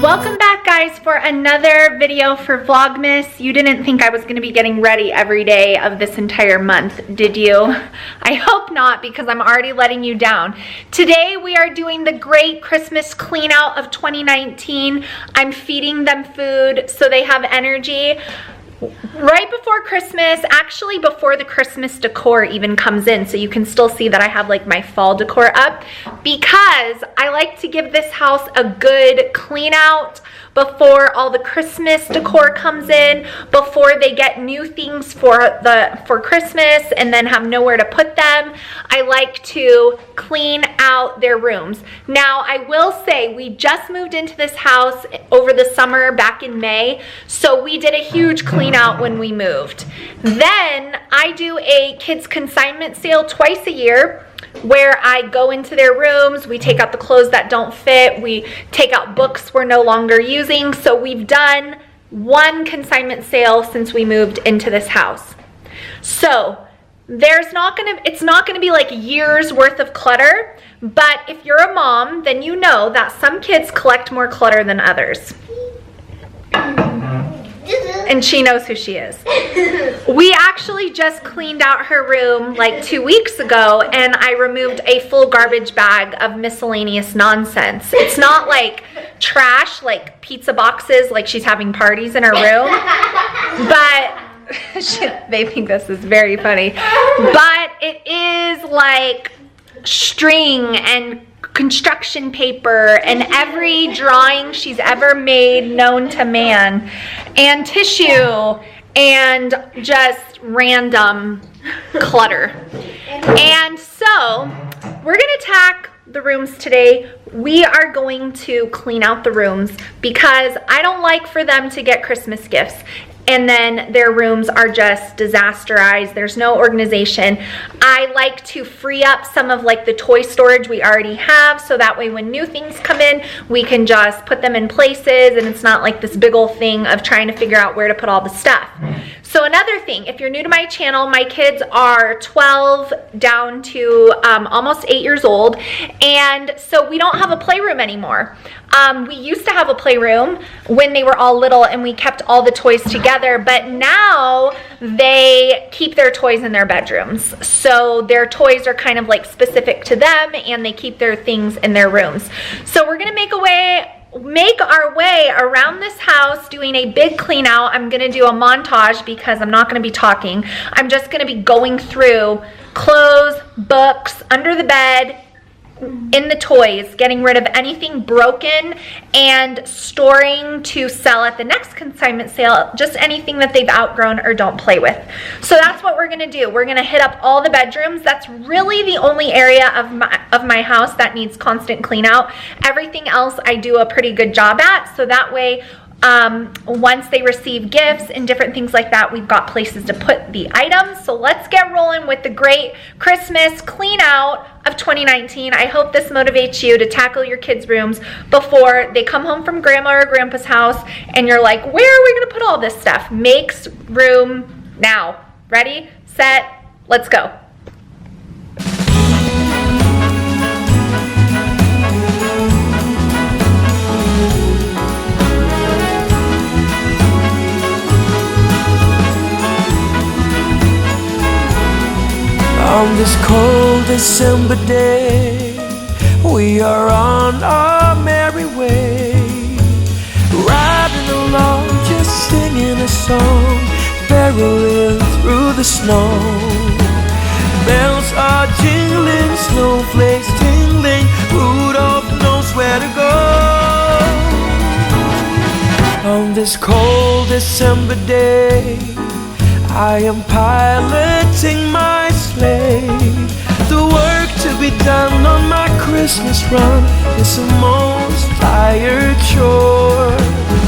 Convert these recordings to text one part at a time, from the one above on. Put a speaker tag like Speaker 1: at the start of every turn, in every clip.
Speaker 1: Welcome back, guys, for another video for Vlogmas. You didn't think I was going to be getting ready every day of this entire month, did you? I hope not, because I'm already letting you down. Today we are doing the great Christmas clean out of 2019. I'm feeding them food so they have energy. Right before Christmas, actually before the Christmas decor even comes in, so you can still see that I have like my fall decor up, because I like to give this house a good clean out before all the Christmas decor comes in, before they get new things for Christmas and then have nowhere to put them. I like to clean out their rooms. Now, I will say we just moved into this house over the summer back in May, so we did a huge clean out when we moved. Then I do a kids consignment sale twice a year, where I go into their rooms, we take out the clothes that don't fit, we take out books we're no longer using. So we've done one consignment sale since we moved into this house. So it's not gonna be like years worth of clutter, but if you're a mom, then you know that some kids collect more clutter than others. And she knows who she is. We actually just cleaned out her room like 2 weeks ago, and I removed a full garbage bag of miscellaneous nonsense. It's not like trash, like pizza boxes, like she's having parties in her room, but they think this is very funny. But it is like string and construction paper and every drawing she's ever made known to man, and tissue, and just random clutter. And so we're gonna attack the rooms today. We are going to clean out the rooms because I don't like for them to get Christmas gifts and then their rooms are just disasterized. There's no organization. I like to free up some of like the toy storage we already have, so that way when new things come in, we can just put them in places and it's not like this big old thing of trying to figure out where to put all the stuff. So another thing, if you're new to my channel, my kids are 12 down to almost 8 years old, and so we don't have a playroom anymore. We used to have a playroom when they were all little and we kept all the toys together, but now they keep their toys in their bedrooms. So their toys are kind of like specific to them and they keep their things in their rooms. So we're gonna make our way around this house doing a big clean out. I'm gonna do a montage because I'm not gonna be talking. I'm just gonna be going through clothes, books, under the bed, in the toys, getting rid of anything broken and storing to sell at the next consignment sale, just anything that they've outgrown or don't play with. So that's what we're gonna do. We're gonna hit up all the bedrooms. That's really the only area of my house that needs constant clean out. Everything else I do a pretty good job at, so that way once they receive gifts and different things like that, we've got places to put the items. So let's get rolling with the great Christmas clean out of 2019. I hope this motivates you to tackle your kids' rooms before they come home from grandma or grandpa's house and you're like, where are we gonna put all this stuff? Makes room now. Ready, set, let's go.
Speaker 2: On this cold December day, we are on our merry way, riding along, just singing a song, barreling through the snow. Bells are jingling, snowflakes tingling, Rudolph knows where to go. On this cold December day, I am piloting my sleigh. The work to be done on my Christmas run is the most tired chore.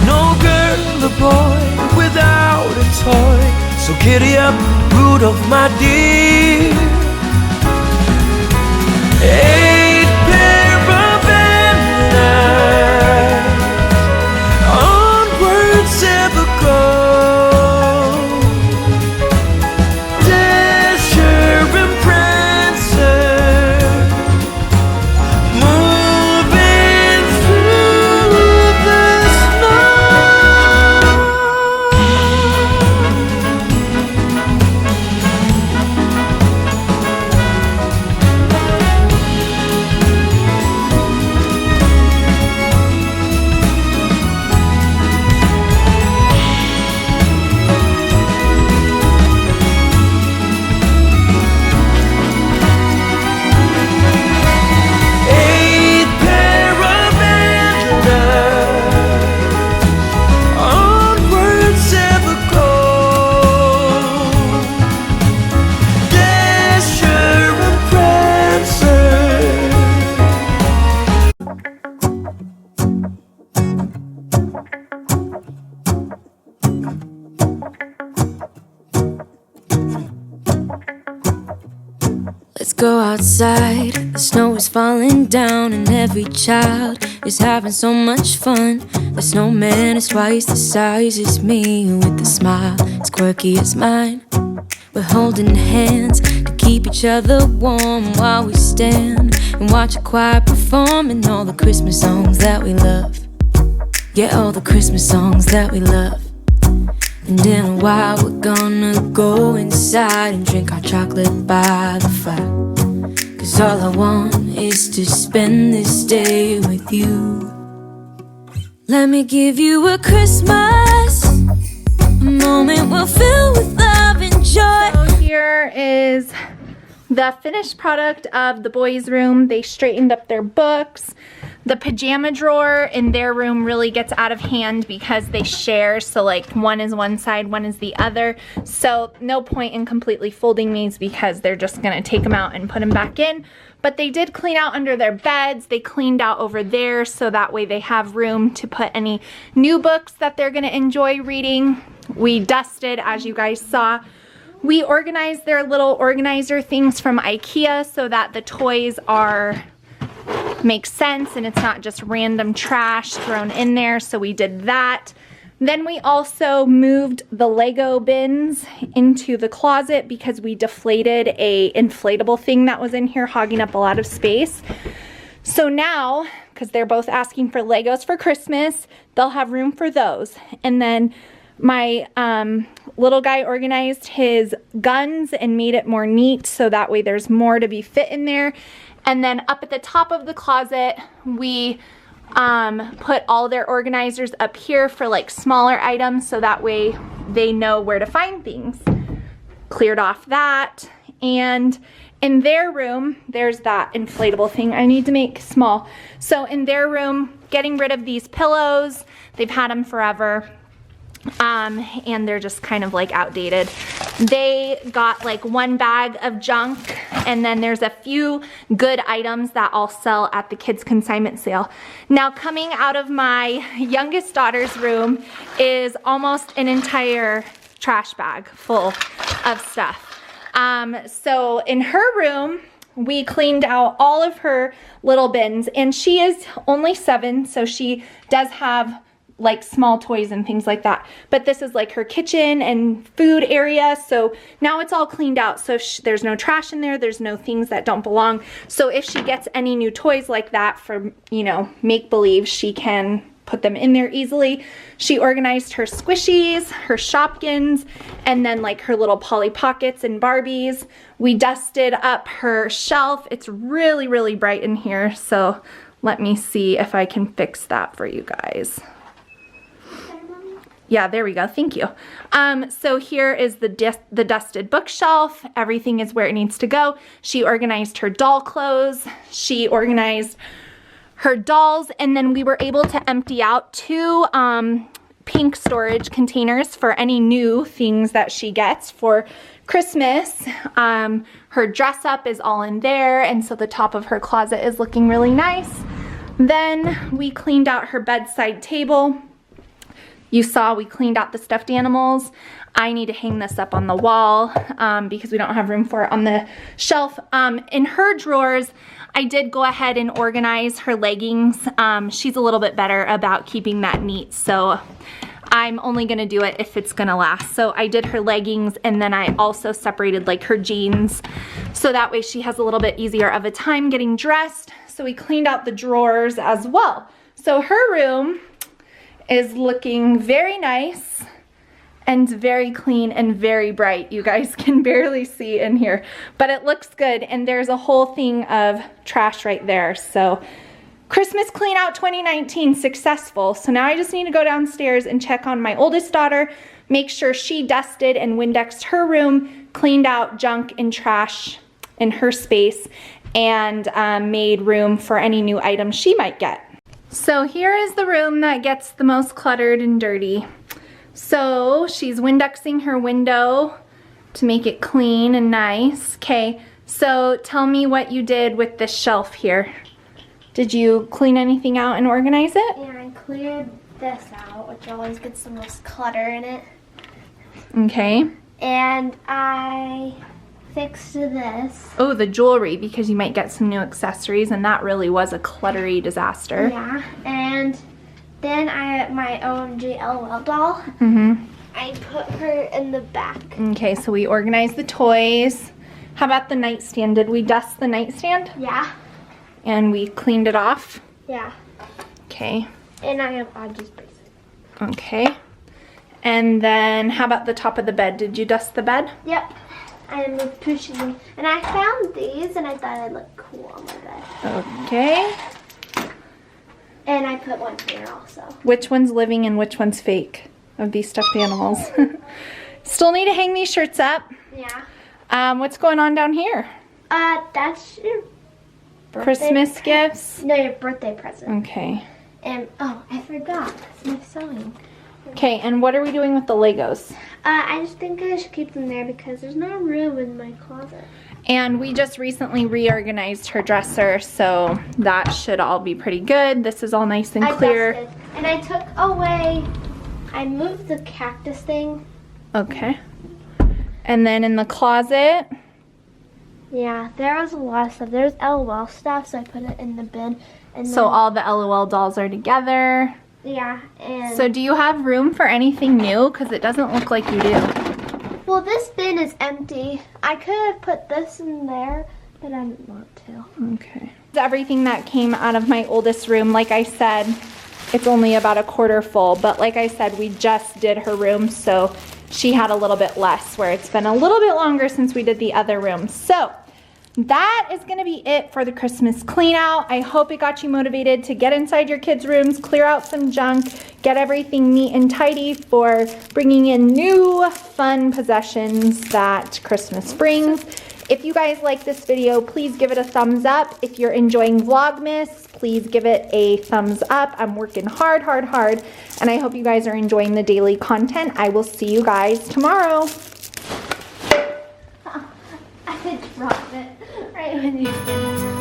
Speaker 2: No girl or boy without a toy, so giddy up, Rudolph, my dear. 8 pair of antlers, onwards ever go. Moving through the
Speaker 3: go outside. The snow is falling down and every child is having so much fun. The snowman is twice the size as me, with a smile as quirky as mine. We're holding hands to keep each other warm while we stand and watch a choir performing all the Christmas songs that we love. Yeah, all the Christmas songs that we love. And in a while we're gonna go inside and drink our chocolate by the fire. 'Cause all I want is to spend this day with you. Let me give you a Christmas, a moment we'll fill with love and joy.
Speaker 1: So here is the finished product of the boys' room. They straightened up their books. The pajama drawer in their room really gets out of hand because they share, so like one is one side, one is the other. So no point in completely folding these because they're just gonna take them out and put them back in. But they did clean out under their beds. They cleaned out over there so that way they have room to put any new books that they're gonna enjoy reading. We dusted, as you guys saw. We organized their little organizer things from IKEA so that the toys make sense and it's not just random trash thrown in there, so we did that. Then we also moved the Lego bins into the closet because we deflated a inflatable thing that was in here hogging up a lot of space. So now, because they're both asking for Legos for Christmas, they'll have room for those. And then my little guy organized his guns and made it more neat so that way there's more to be fit in there. And then up at the top of the closet, we put all their organizers up here for like smaller items so that way they know where to find things. Cleared off that. And in their room, there's that inflatable thing I need to make small. So in their room, getting rid of these pillows. They've had them forever. And they're just kind of like outdated. They got like one bag of junk, and then there's a few good items that I'll sell at the kids consignment sale. Now coming out of my youngest daughter's room is almost an entire trash bag full of stuff. So in her room, we cleaned out all of her little bins, and she is only 7, so she does have like small toys and things like that. But this is like her kitchen and food area. So now it's all cleaned out. So there's no trash in there. There's no things that don't belong. So if she gets any new toys like that for, you know, make believe, she can put them in there easily. She organized her squishies, her Shopkins, and then like her little Polly Pockets and Barbies. We dusted up her shelf. It's really, really bright in here. So let me see if I can fix that for you guys. Yeah, there we go. Thank you. So here is the dusted bookshelf. Everything is where it needs to go. She organized her doll clothes. She organized her dolls. And then we were able to empty out 2 pink storage containers for any new things that she gets for Christmas. Her dress up is all in there. And so the top of her closet is looking really nice. Then we cleaned out her bedside table. You saw we cleaned out the stuffed animals. I need to hang this up on the wall because we don't have room for it on the shelf. In her drawers, I did go ahead and organize her leggings. She's a little bit better about keeping that neat, so I'm only gonna do it if it's gonna last. So I did her leggings, and then I also separated like her jeans, so that way she has a little bit easier of a time getting dressed. So we cleaned out the drawers as well. So her room is looking very nice and very clean and very bright. You guys can barely see in here, but it looks good. And there's a whole thing of trash right there. So Christmas clean out 2019 successful. So now I just need to go downstairs and check on my oldest daughter, make sure she dusted and Windexed her room, cleaned out junk and trash in her space, and made room for any new items she might get. So here is the room that gets the most cluttered and dirty. So she's Windexing her window to make it clean and nice. Okay, so tell me what you did with this shelf here. Did you clean anything out and organize it?
Speaker 4: Yeah, I cleared this out, which always gets the most clutter in it.
Speaker 1: Okay.
Speaker 4: And I fixed this.
Speaker 1: Oh, the jewelry, because you might get some new accessories, and that really was a cluttery disaster.
Speaker 4: Yeah, and then I have my own GLL doll.
Speaker 1: Mm-hmm.
Speaker 4: I put her in the back.
Speaker 1: Okay, so we organized the toys. How about the nightstand? Did we dust the nightstand?
Speaker 4: Yeah.
Speaker 1: And we cleaned it off?
Speaker 4: Yeah.
Speaker 1: Okay.
Speaker 4: And I have Audrey's bracelet.
Speaker 1: Okay. And then how about the top of the bed? Did you dust the bed?
Speaker 4: Yep. I moved cushions. And I found these and I thought I'd look cool on my bed.
Speaker 1: Okay.
Speaker 4: And I put one here also.
Speaker 1: Which one's living and which one's fake of these stuffed animals? Still need to hang these shirts up.
Speaker 4: Yeah.
Speaker 1: What's going on down here?
Speaker 4: That's your birthday
Speaker 1: Christmas gifts?
Speaker 4: No, your birthday present.
Speaker 1: Okay.
Speaker 4: And, oh, I forgot. That's my sewing.
Speaker 1: Okay, and what are we doing with the Legos?
Speaker 4: I just think I should keep them there because there's no room in my closet.
Speaker 1: And we just recently reorganized her dresser, so that should all be pretty good. This is all nice and clear.
Speaker 4: I dusted, and I took away, I moved the cactus thing.
Speaker 1: Okay. And then in the closet,
Speaker 4: yeah, there was a lot of stuff. There's LOL stuff, so I put it in the bin. And
Speaker 1: so
Speaker 4: then,
Speaker 1: all the LOL dolls are together.
Speaker 4: yeah, and
Speaker 1: So do you have room for anything new? Because it doesn't look like you do.
Speaker 4: well, this bin is empty. I could have put this in there, but I didn't want to.
Speaker 1: Okay. Everything that came out of my oldest room, like I said, it's only about a quarter full, but like I said, we just did her room, so she had a little bit less, where it's been a little bit longer since we did the other room. So that is gonna be it for the Christmas clean out. I hope it got you motivated to get inside your kids' rooms, clear out some junk, get everything neat and tidy for bringing in new fun possessions that Christmas brings. If you guys like this video, please give it a thumbs up. If you're enjoying Vlogmas, please give it a thumbs up. I'm working hard, and I hope you guys are enjoying the daily content. I will see you guys tomorrow.
Speaker 4: I dropped it right when you did it.